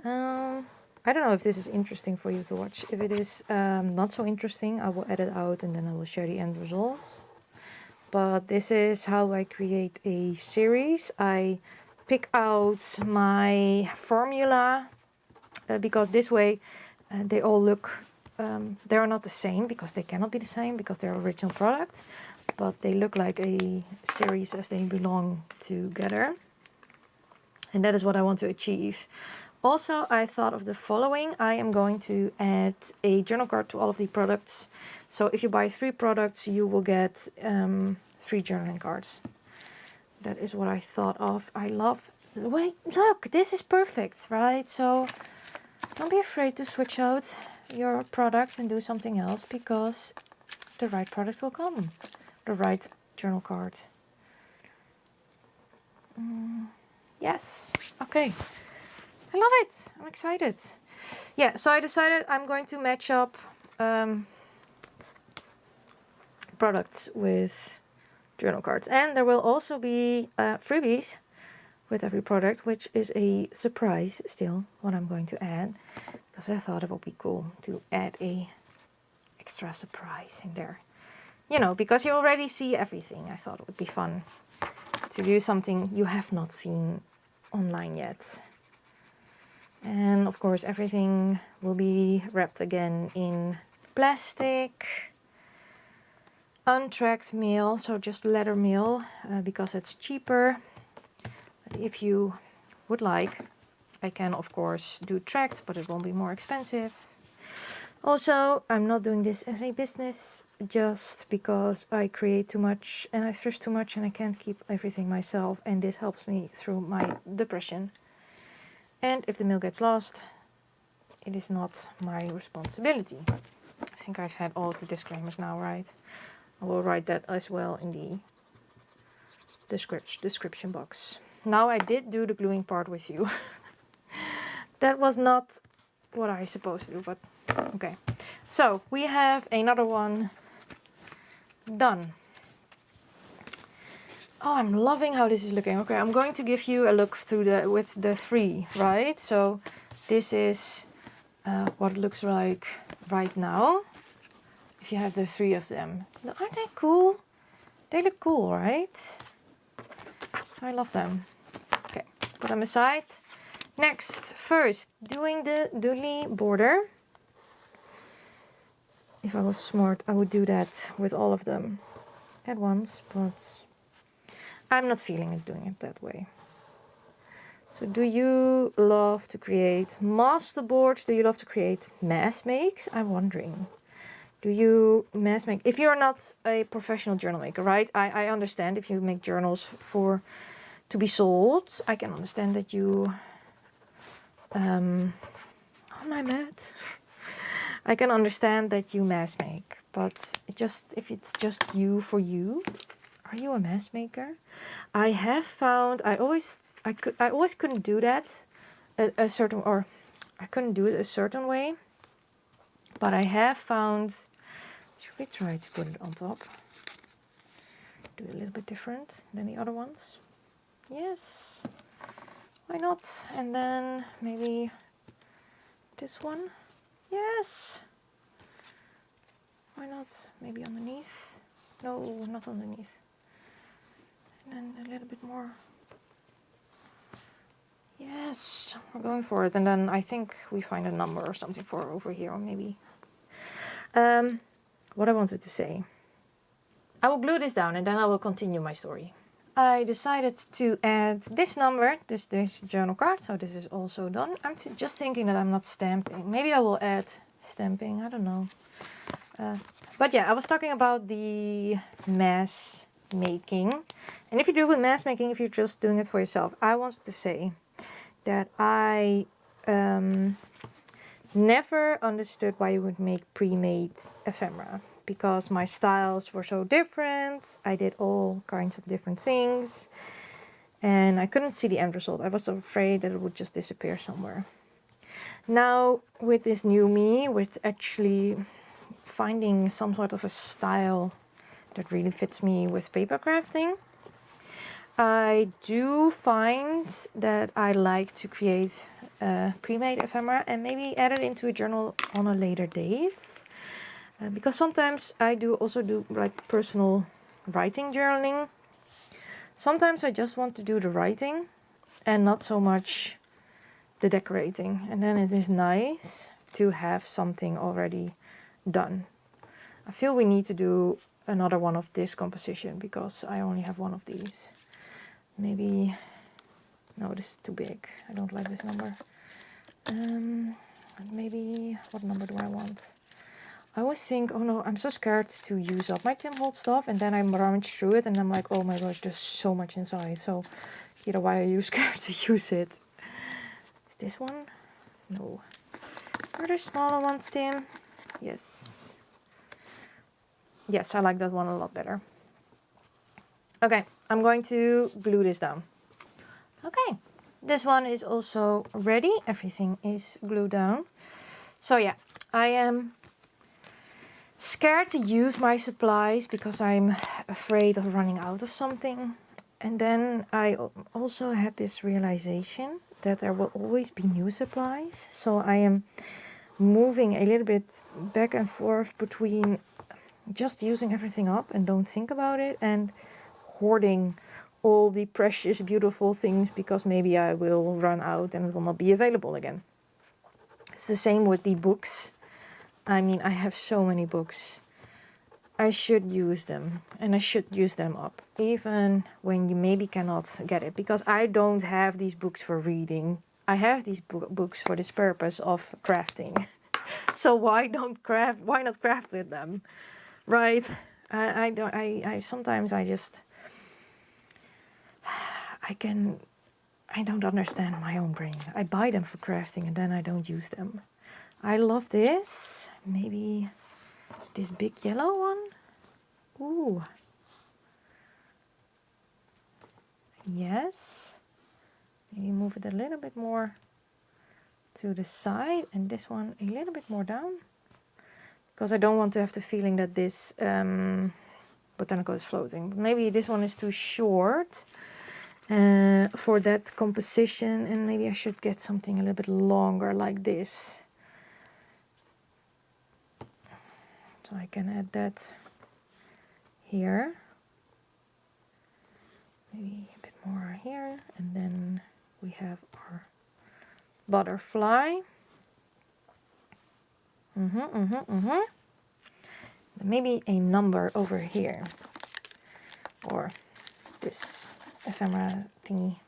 I don't know if this is interesting for you to watch. If it is not so interesting, I will edit out and then I will share the end result. But this is how I create a series. I pick out my formula because this way they all look, they are not the same because they cannot be the same because they're original product. But they look like a series as they belong together. And that is what I want to achieve. Also, I thought of the following. I am going to add a journal card to all of the products. So if you buy 3 products, you will get 3 journaling cards. That is what I thought of. I love... Wait, look, this is perfect, right? So don't be afraid to switch out your product and do something else because the right product will come. The right journal card. Yes. Okay. I love it. I'm excited. Yeah, so I decided I'm going to match up products with journal cards. And there will also be freebies with every product, which is a surprise still, what I'm going to add. because I thought it would be cool to add a extra surprise in there. You know, because you already see everything. I thought it would be fun to do something you have not seen online yet. And of course everything will be wrapped again in plastic, untracked mail, so just letter mail, because it's cheaper. But if you would like, I can of course do tracked, but it won't be more expensive. Also, I'm not doing this as a business just because I create too much and I thrift too much and I can't keep everything myself, and this helps me through my depression. And if the mail gets lost, it is not my responsibility. I think I've had all the disclaimers now, right? I will write that as well in the description box. Now I did do the gluing part with you. That was not what I supposed to do, but okay. So we have another one done. Oh, I'm loving how this is looking. Okay, I'm going to give you a look through with the 3, right? So this is what it looks like right now. If you have the 3 of them. Aren't they cool? They look cool, right? So I love them. Okay, put them aside. Next, first, doing the doily border. If I was smart, I would do that with all of them at once, but I'm not feeling it doing it that way. So do you love to create masterboards? Do you love to create mass makes? I'm wondering. Do you mass make? If you're not a professional journal maker, right? I understand if you make journals to be sold. I can understand that you... oh my mat. I can understand that you mass make, but if it's just you for you, are you a mass maker? I have found I always couldn't do that I couldn't do it a certain way, but I have found. Should we try to put it on top? Do it a little bit different than the other ones. Yes, why not? And then maybe this one. Yes. Why not? Maybe underneath. No, not underneath. And then a little bit more. Yes, we're going for it. And then I think we find a number or something for over here, or maybe. What I wanted to say. I will glue this down and then I will continue my story. I decided to add this number, this journal card, so this is also done. I'm just thinking that I'm not stamping. Maybe I will add stamping, I don't know. But yeah, I was talking about the mass making. And if you do with mass making, if you're just doing it for yourself, I wanted to say that I never understood why you would make pre-made ephemera. Because my styles were so different. I did all kinds of different things. And I couldn't see the end result. I was afraid that it would just disappear somewhere. Now, with this new me, with actually finding some sort of a style that really fits me with paper crafting, I do find that I like to create pre-made ephemera and maybe add it into a journal on a later date. Because sometimes I also do like personal writing journaling. Sometimes I just want to do the writing and not so much the decorating. And then it is nice to have something already done. I feel we need to do another one of this composition because I only have one of these. Maybe, no, this is too big. I don't like this number. Maybe, what number do I want? I always think, oh no, I'm so scared to use up my Tim Holtz stuff, and then I rummage through it and I'm like, oh my gosh, there's so much inside. So, Kyra, why are you scared to use it? Is this one? No. Are there smaller ones, Tim? Yes. Yes, I like that one a lot better. Okay, I'm going to glue this down. Okay, this one is also ready. Everything is glued down. So yeah, I am scared to use my supplies because I'm afraid of running out of something. And then I also had this realization that there will always be new supplies. So I am moving a little bit back and forth between just using everything up and don't think about it, and hoarding all the precious, beautiful things because maybe I will run out and it will not be available again. It's the same with the books. I mean, I have so many books. I should use them, and I should use them up, even when you maybe cannot get it, because I don't have these books for reading. I have these books for this purpose of crafting. So why not craft with them, right? I sometimes I don't understand my own brain. I buy them for crafting and then I don't use them. I love this. Maybe this big yellow one. Ooh. Yes. Maybe move it a little bit more to the side, and this one a little bit more down, because I don't want to have the feeling that this botanical is floating. But maybe this one is too short for that composition, and maybe I should get something a little bit longer like this. So I can add that here. Maybe a bit more here, and then we have our butterfly. Maybe a number over here, or this ephemera thingy.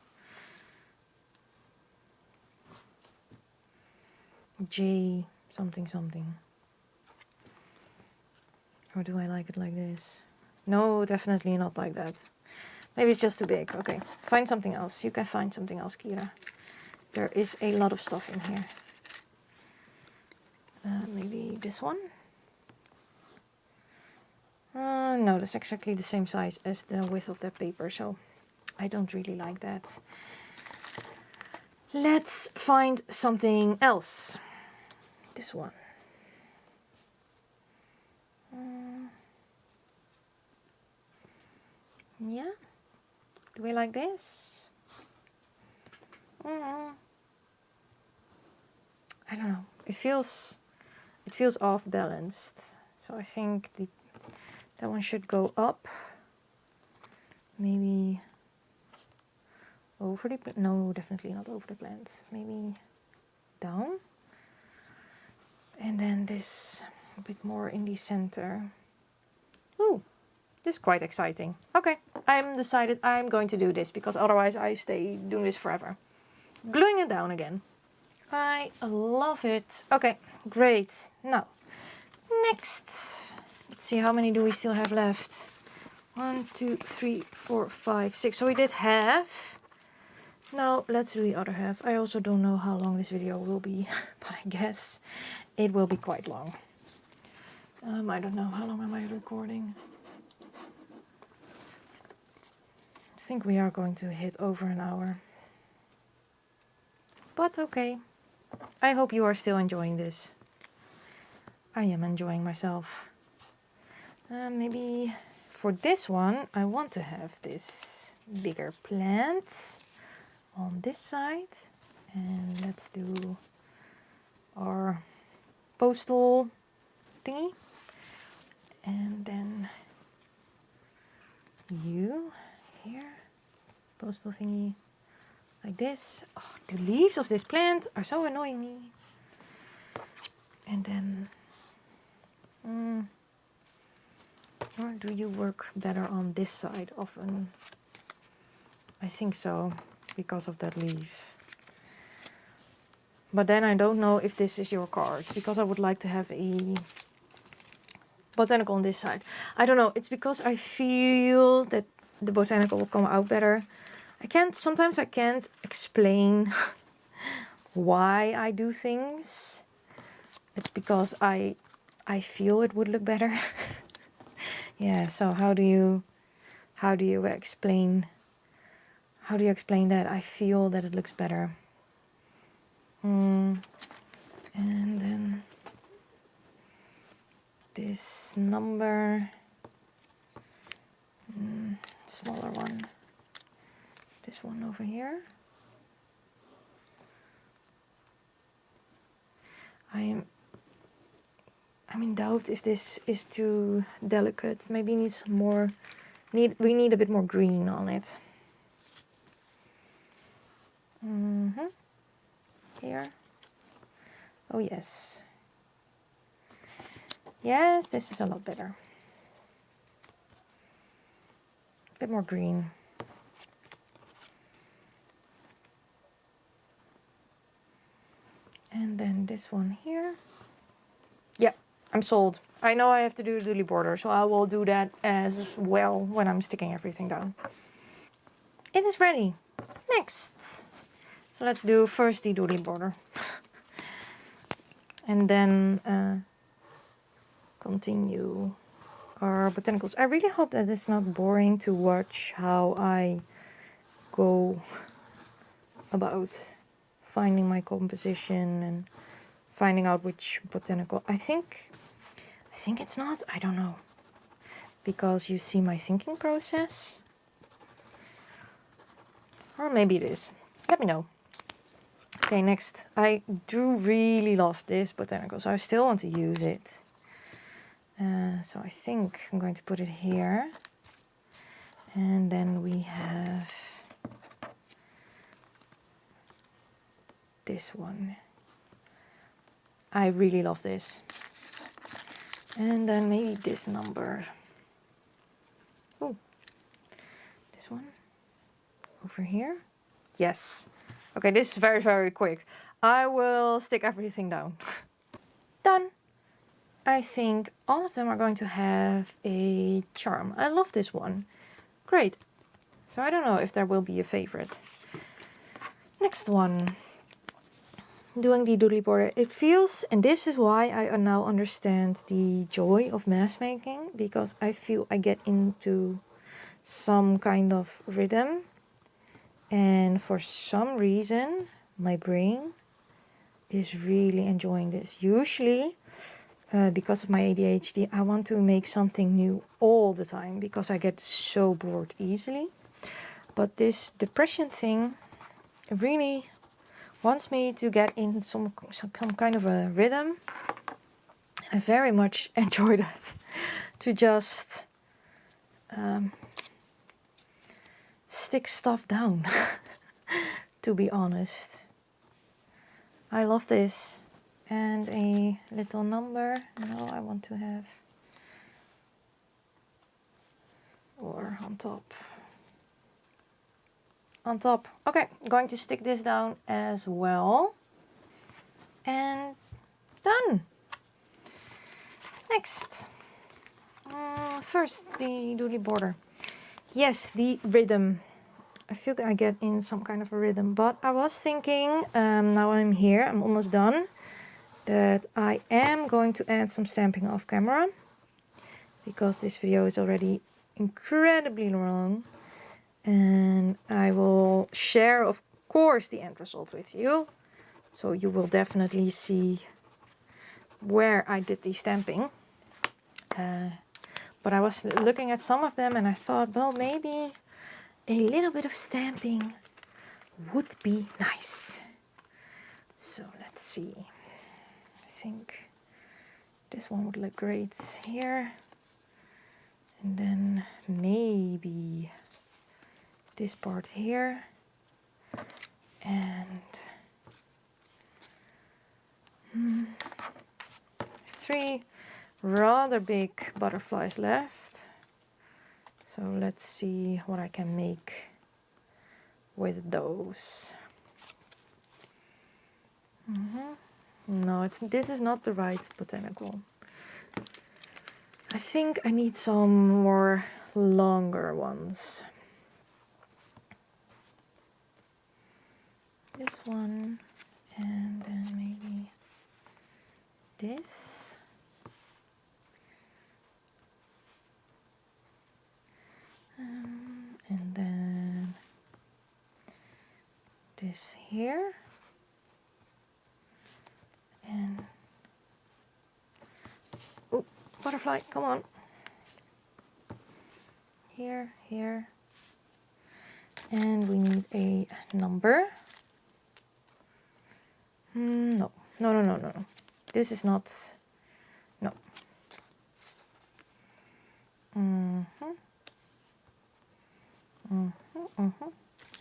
J something something. Or do I like it like this? No, definitely not like that. Maybe it's just too big. Okay, find something else. You can find something else, Kyra. There is a lot of stuff in here. Maybe this one? No, that's exactly the same size as the width of that paper, so I don't really like that. Let's find something else. This one. Yeah. Do we like this? I don't know. It feels off balanced. So I think that one should go up. Maybe over the plant. No, definitely not over the plant. Maybe down. And then this a bit more in the center. Ooh, this is quite exciting. Okay, I'm decided I'm going to do this, because otherwise I stay doing this forever. Gluing it down again. I love it. Okay, great. Now, next. Let's see, how many do we still have left? 1, 2, 3, 4, 5, 6. So we did half. Now let's do the other half. I also don't know how long this video will be, but I guess it will be quite long. I don't know, how long am I recording? I think we are going to hit over an hour. But okay. I hope you are still enjoying this. I am enjoying myself. Maybe for this one, I want to have this bigger plant on this side. And let's do our postal thingy. And then you here, postal thingy like this. Oh, the leaves of this plant are so annoying me. And then, or do you work better on this side often? I think so, because of that leaf. But then I don't know if this is your card, because I would like to have a botanical on this side. I don't know, it's because I feel that the botanical will come out better. Sometimes I can't explain why I do things. It's because I feel it would look better. Yeah, so how do you explain that? I feel that it looks better. And then this number, smaller one, this one over here. I'm in doubt if this is too delicate. Maybe needs more, we need a bit more green on it. Here. Oh yes. Yes, this is a lot better. A bit more green. And then this one here. Yeah, I'm sold. I know I have to do a doodly border, so I will do that as well when I'm sticking everything down. It is ready. Next. So let's do first the doodly border. And then continue our botanicals. I really hope that it's not boring to watch how I go about finding my composition and finding out which botanical. I think it's not. I don't know. Because you see my thinking process. Or maybe it is. Let me know. Okay, next. I do really love this botanical, so I still want to use it. So I think I'm going to put it here. And then we have this one. I really love this. And then maybe this number. Oh, this one over here. Yes. Okay, this is very, very quick. I will stick everything down. Done. I think all of them are going to have a charm. I love this one. Great. So I don't know if there will be a favorite. Next one. Doing the doodly border. It feels, and this is why I now understand the joy of mask making, because I feel I get into some kind of rhythm, and for some reason my brain is really enjoying this. Usually because of my ADHD, I want to make something new all the time because I get so bored easily. But this depression thing really wants me to get in some kind of a rhythm. I very much enjoy that. To just stick stuff down. To be honest. I love this. And a little number. No, I want to have. Or on top. On top. Okay, I'm going to stick this down as well. And done. Next. First, the doodly border. Yes, the rhythm. I feel I get in some kind of a rhythm. But I was thinking, now I'm here, I'm almost done, that I am going to add some stamping off camera. Because this video is already incredibly long. And I will share, of course, the end result with you. So you will definitely see where I did the stamping. But I was looking at some of them and I thought, well, maybe a little bit of stamping would be nice. So let's see. I think this one would look great here. And then maybe this part here. And 3 rather big butterflies left. So let's see what I can make with those. No, this is not the right botanical. I think I need some more longer ones. This one, and then maybe this. And then this here. And oh, butterfly, come on. Here, here. And we need a number. No. This is not. No,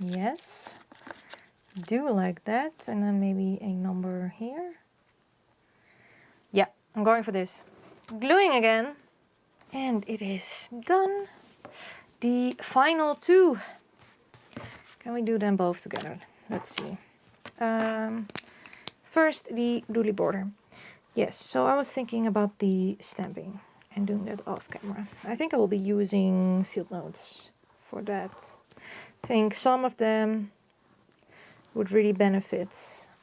Yes, do like that. And then maybe a number here. Yeah, I'm going for this. Gluing again. And it is done. The final two. Can we do them both together? Let's see. First, the doodly border. Yes, so I was thinking about the stamping and doing that off camera. I think I will be using field notes for that. I think some of them would really benefit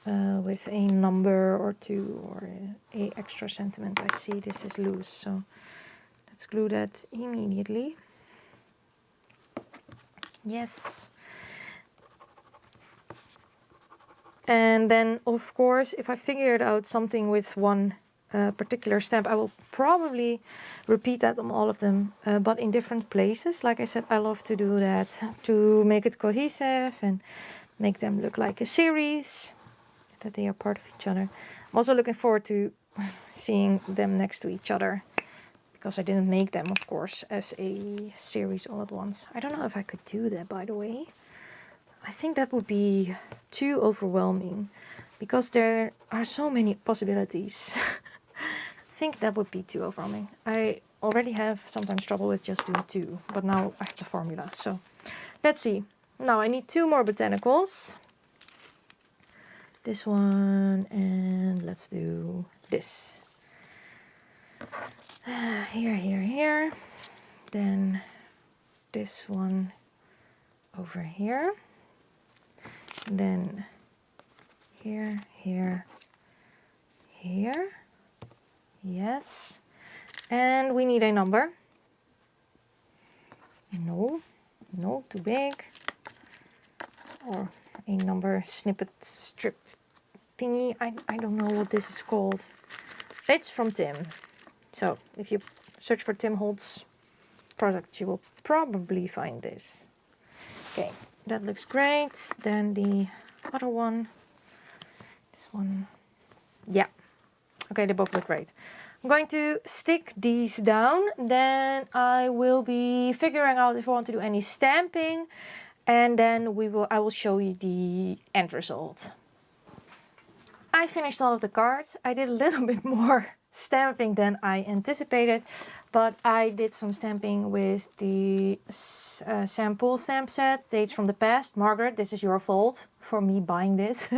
with a number or two or a extra sentiment. I see this is loose, so let's glue that immediately. Yes. And then, of course, if I figured out something with one particular stamp, I will probably repeat that on all of them, but in different places. Like I said, I love to do that to make it cohesive and make them look like a series, that they are part of each other. I'm also looking forward to seeing them next to each other, because I didn't make them, of course, as a series all at once. I don't know if I could do that, by the way. I think that would be too overwhelming, because there are so many possibilities. I think that would be too overwhelming. I already have sometimes trouble with just doing two, but now I have the formula. So let's see. Now I need two more botanicals. This one, and let's do this. Here, here, here. Then this one over here. Then here, here, here. Yes. And we need a number. No, no, too big. Or a number snippet strip thingy. I don't know what this is called. It's from Tim. So if you search for Tim Holtz product, you will probably find this. Okay, that looks great. Then the other one. This one. Yeah. Okay, they both look great. I'm going to stick these down. Then I will be figuring out if I want to do any stamping. And then I will show you the end result. I finished all of the cards. I did a little bit more stamping than I anticipated, but I did some stamping with the sample stamp set, Dates from the Past. Margaret, this is your fault for me buying this.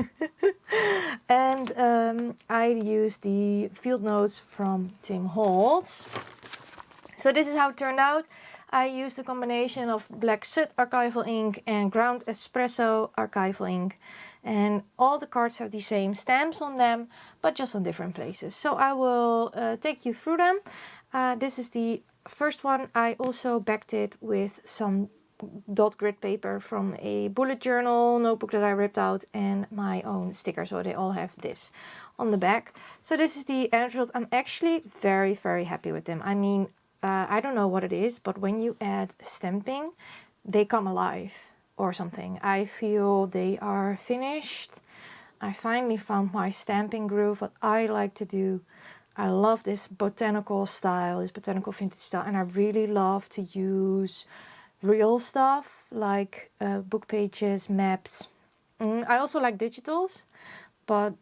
And I used the field notes from Tim Holtz. So this is how it turned out. I used a combination of black soot archival ink and ground espresso archival ink. And all the cards have the same stamps on them, but just on different places. So I will take you through them. This is the first one. I also backed it with some dot grid paper from a bullet journal notebook that I ripped out and my own sticker. So they all have this on the back. So this is the end result. I'm actually very, very happy with them. I mean, I don't know what it is, but when you add stamping, they come alive or something. I feel they are finished. I finally found my stamping groove, what I like to do. I love this botanical style, this botanical vintage style, and I really love to use real stuff like book pages, maps. I also like digitals, but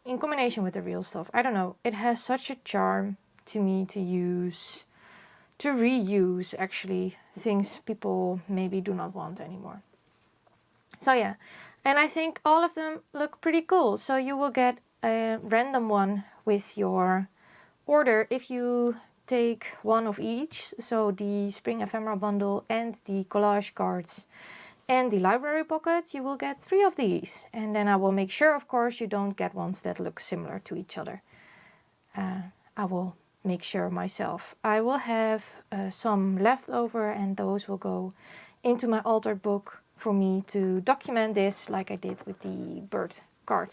in combination with the real stuff. I don't know, it has such a charm to me to use, to reuse actually things people maybe do not want anymore. So yeah, and I think all of them look pretty cool. So you will get a random one with your order if you take one of each. So the Spring Ephemera bundle and the collage cards and the library pocket, you will get 3 of these. And then I will make sure, of course, you don't get ones that look similar to each other. I will make sure myself. I will have some left over, and those will go into my altered book for me to document this like I did with the bird card.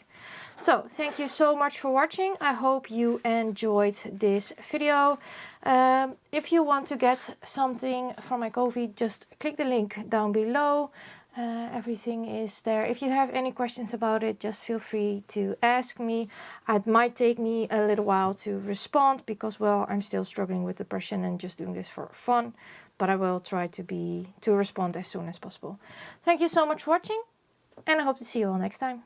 So thank you so much for watching. I hope you enjoyed this video. If you want to get something from my Ko-fi, just click the link down below. Everything is there. If you have any questions about it, just feel free to ask me. It might take me a little while to respond because, well, I'm still struggling with depression and just doing this for fun. but I will try to respond as soon as possible. Thank you so much for watching, and I hope to see you all next time.